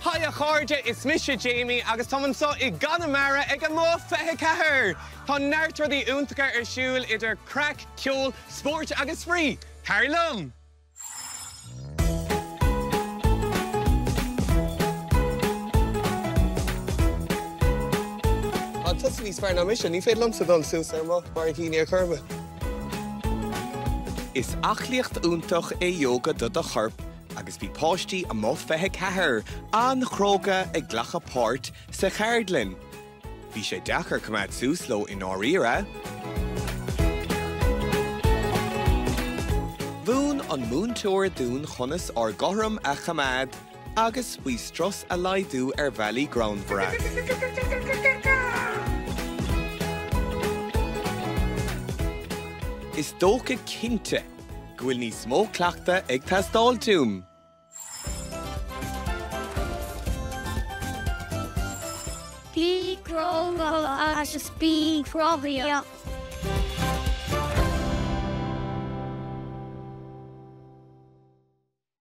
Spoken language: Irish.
Hiya cháirde is Misha Jamie agus tá so I Ganamara ag an mó fethe cethir. Tá neirtar the úntacha ar siúil idir crack, ceol, sport agus frí. Carry lum! An tusa spar na mission, ní féad lumsa dul sús ar mo mar híine ar curva. Is achlíocht úntach é yoga do a chorp agus bhí páistí a mó fethe cethir an chróga ag ghlacha páirt sa Chardlin. Bhí sé dechar cumad sús leo in áiríre. Bhún an múntúir dún chonas ar gothram a chamad agus bhí stros a laidú ar Valley Groundbra. Is dócha cinnte gwyl ní smó clachta ag tastáil túm. Bí gróga as a spí crobhíocht.